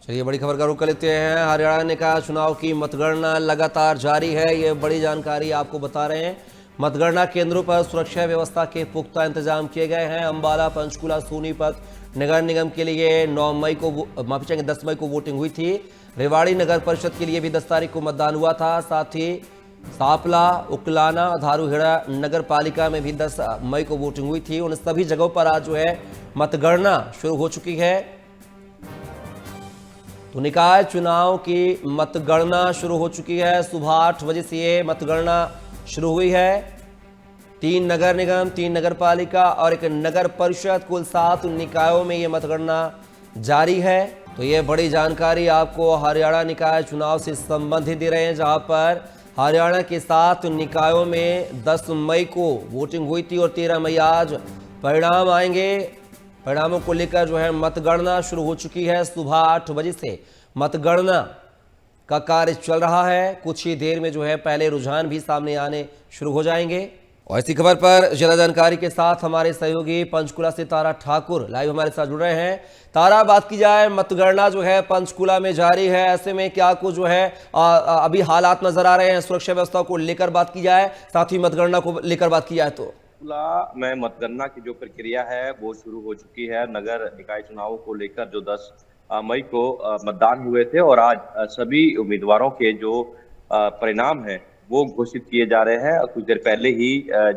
चलिए बड़ी खबर का रुख कर लेते हैं। हरियाणा निकाय चुनाव की मतगणना लगातार जारी है। ये बड़ी जानकारी आपको बता रहे हैं। मतगणना केंद्रों पर सुरक्षा व्यवस्था के पुख्ता इंतजाम किए गए हैं। अंबाला, पंचकुला, सोनीपत नगर निगम के लिए 9 मई को माफी चाहेंगे 10 मई को वोटिंग हुई थी। रेवाड़ी नगर परिषद के लिए भी 10 तारीख को मतदान हुआ था। साथ ही सापला, उकलाना, धारूहेड़ा नगर पालिका में भी 10 मई को वोटिंग हुई थी। उन सभी जगहों पर आज जो है मतगणना शुरू हो चुकी है। तो निकाय चुनाव की मतगणना शुरू हो चुकी है। सुबह 8 बजे से ये मतगणना शुरू हुई है। 3 नगर निगम, 3 नगर पालिका और 1 नगर परिषद, कुल 7 निकायों में ये मतगणना जारी है। तो ये बड़ी जानकारी आपको हरियाणा निकाय चुनाव से संबंधित दे रहे हैं, जहां पर हरियाणा के 7 निकायों में 10 मई को वोटिंग हुई थी और 13 मई आज परिणाम आएंगे। परिणामों को लेकर जो है मतगणना शुरू हो चुकी है। सुबह 8 बजे से मतगणना का कार्य चल रहा है। कुछ ही देर में जो है पहले रुझान भी सामने आने शुरू हो जाएंगे। और इसी खबर पर ज्यादा जानकारी के साथ हमारे सहयोगी पंचकुला से तारा ठाकुर लाइव हमारे साथ जुड़ रहे हैं। तारा, बात की जाए, मतगणना जो है पंचकुला में जारी है, ऐसे में क्या कुछ जो है अभी हालात नजर आ रहे हैं सुरक्षा व्यवस्था को लेकर बात की जाए, साथ ही मतगणना को लेकर बात की जाए तो? में मतगणना की जो प्रक्रिया है वो शुरू हो चुकी है। नगर निकाय चुनावों को लेकर जो 10 मई को मतदान हुए थे और आज सभी उम्मीदवारों के जो परिणाम है वो घोषित किए जा रहे हैं। कुछ देर पहले ही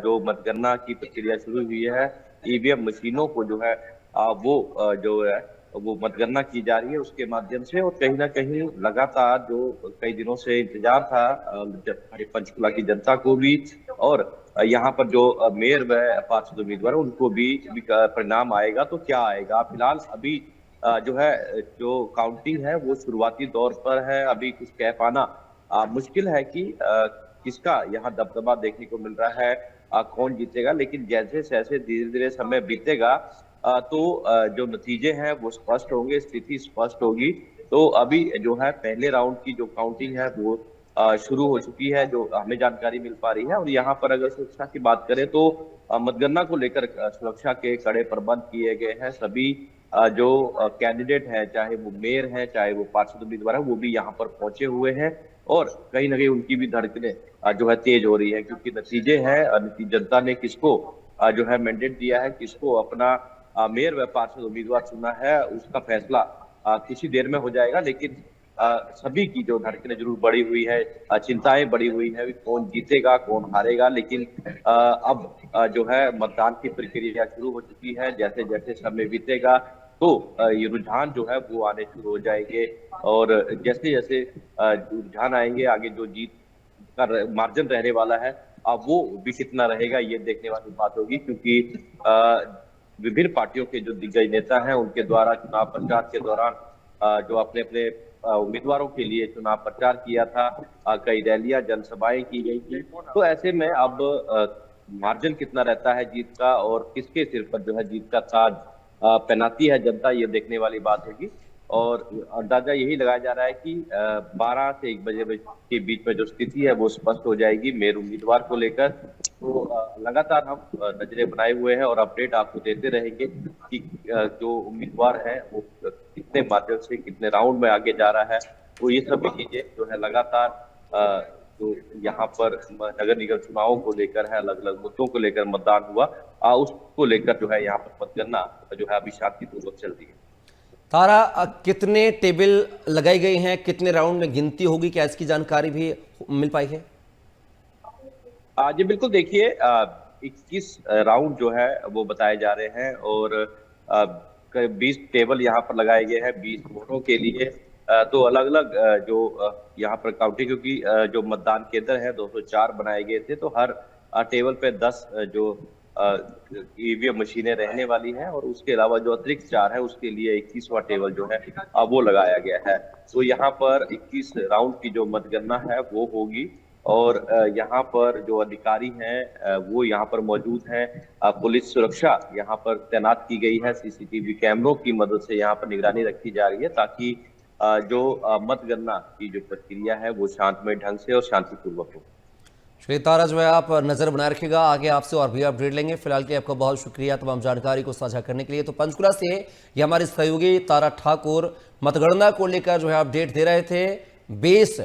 जो मतगणना की प्रक्रिया शुरू हुई है, ईवीएम मशीनों को जो है वो मतगणना की जा रही है उसके माध्यम से। और कहीं ना कहीं लगातार जो कई दिनों से इंतजार था हमारे पंचकुला की जनता को भी और यहाँ पर जो मेयर व पार्षद उम्मीदवार है उनको भी परिणाम आएगा तो क्या आएगा। फिलहाल अभी जो काउंटिंग है वो शुरुआती दौर पर है। अभी कुछ कह पाना मुश्किल है कि किसका यहाँ दबदबा देखने को मिल रहा है, कौन जीतेगा। लेकिन जैसे जैसे धीरे धीरे समय बीतेगा जो नतीजे हैं वो स्पष्ट होंगे, स्थिति स्पष्ट होगी। तो अभी जो है पहले राउंड की जो काउंटिंग है वो शुरू हो चुकी है, जो हमें जानकारी मिल पा रही है। और यहाँ पर अगर सुरक्षा की बात करें तो मतगणना को लेकर सुरक्षा के कड़े प्रबंध किए गए हैं। सभी जो कैंडिडेट हैं, चाहे वो मेयर हैं चाहे वो पार्षद उम्मीदवार है, वो भी यहाँ पर पहुंचे हुए हैं और कहीं ना कहीं उनकी भी धड़कनें जो है तेज हो रही है, क्योंकि नतीजे हैं, जनता ने किसको जो है मैंडेट दिया है, किसको अपना मेयर व पार्षद उम्मीदवार चुना है, उसका फैसला कुछ ही देर में हो जाएगा। लेकिन सभी की जो धड़कनें जरूर बढ़ी हुई है, चिंताएं बढ़ी हुई है, कौन जीतेगा कौन हारेगा। लेकिन अब जो है मतदान की प्रक्रिया शुरू हो चुकी है। जैसे जैसे समय बीतेगा तो ये रुझान जो है वो आने शुरू हो जाएंगे और जैसे जैसे रुझान आएंगे आगे जो जीत का मार्जिन रहने वाला है वो भी कितना रहेगा ये देखने वाली बात होगी। क्योंकि विभिन्न पार्टियों के जो दिग्गज नेता हैं उनके द्वारा चुनाव प्रचार के दौरान जो अपने अपने उम्मीदवारों के लिए चुनाव प्रचार किया था, कई रैलियां जनसभाएं की गई थी। तो ऐसे में अब मार्जिन कितना रहता है जीत का और किसके सिर पर जो है जीत का ताज पहनाती है जनता, ये देखने वाली बात होगी। और अंदाजा यही लगाया जा रहा है कि 12 से 1 बजे के बीच में जो स्थिति है वो स्पष्ट हो जाएगी मेयर उम्मीदवार को लेकर। तो लगातार हम नजरें बनाए हुए हैं और अपडेट आपको देते रहेंगे कि जो उम्मीदवार है वो कितने माध्यम से कितने राउंड में आगे जा रहा है। तो ये सभी चीजें जो है लगातार जो यहाँ पर नगर निगम चुनावों को लेकर है, अलग अलग मुद्दों को लेकर मतदान हुआ उसको लेकर जो है यहाँ पर मतगणना जो है अभी शांतिपूर्वक चल रही है। तारा, कितने टेबल लगाई गई हैं, कितने राउंड में गिनती होगी, क्या इसकी जानकारी भी मिल पाई है? जी बिल्कुल, देखिए 21 राउंड जो है वो बताए जा रहे हैं और 20 टेबल यहाँ पर लगाए गए हैं 20 वोटों के लिए। तो अलग अलग जो यहाँ पर काउंटिंग, क्योंकि जो मतदान केंद्र है 204 बनाए गए थे, तो हर टेबल पे 10 जो ईवीएम मशीनें रहने वाली हैं और उसके अलावा जो अतिरिक्त 4 है उसके लिए 21वां टेबल जो है वो लगाया गया है। तो यहाँ पर 21 राउंड की जो मतगणना है वो होगी और यहाँ पर जो अधिकारी हैं वो यहाँ पर मौजूद हैं। पुलिस सुरक्षा यहाँ पर तैनात की गई है, सीसीटीवी कैमरों की मदद से यहाँ पर निगरानी रखी जा रही है ताकि जो मतगणना की जो प्रक्रिया है वो शांतमय ढंग से और शांतिपूर्वक हो। श्री तारा, जो है आप नजर बनाए रखिएगा, आगे आपसे और भी अपडेट लेंगे। फिलहाल के आपका बहुत शुक्रिया तमाम जानकारी को साझा करने के लिए। तो पंचकुला से ये हमारे सहयोगी तारा ठाकुर मतगणना को लेकर जो है अपडेट दे रहे थे। 20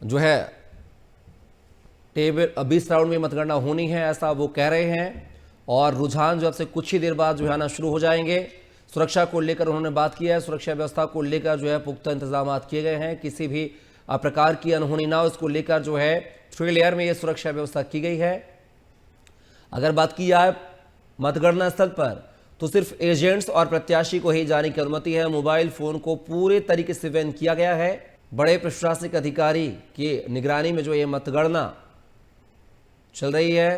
जो है टेबल 20 राउंड में मतगणना होनी है, ऐसा वो कह रहे हैं। और रुझान जो अब से कुछ ही देर बाद जो है आना शुरू हो जाएंगे। सुरक्षा को लेकर उन्होंने बात किया है, सुरक्षा व्यवस्था को लेकर जो है पुख्ता इंतजाम किए गए हैं, किसी भी प्रकार की अनहोनी ना हो, इसको लेकर जो है 3 लेयर में ये सुरक्षा व्यवस्था की गई है। अगर बात की जाए मतगणना स्थल पर तो सिर्फ एजेंट्स और प्रत्याशी को ही जाने की अनुमति है। मोबाइल फोन को पूरे तरीके से बैन किया गया है। बड़े प्रशासनिक अधिकारी की निगरानी में जो ये मतगणना चल रही है,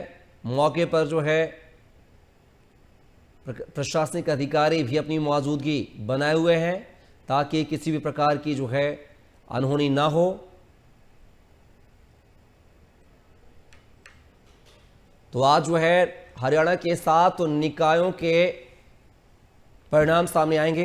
मौके पर जो है प्रशासनिक अधिकारी भी अपनी मौजूदगी बनाए हुए हैं ताकि किसी भी प्रकार की जो है अनहोनी ना हो। तो आज जो है हरियाणा के 7 निकायों के परिणाम सामने आएंगे।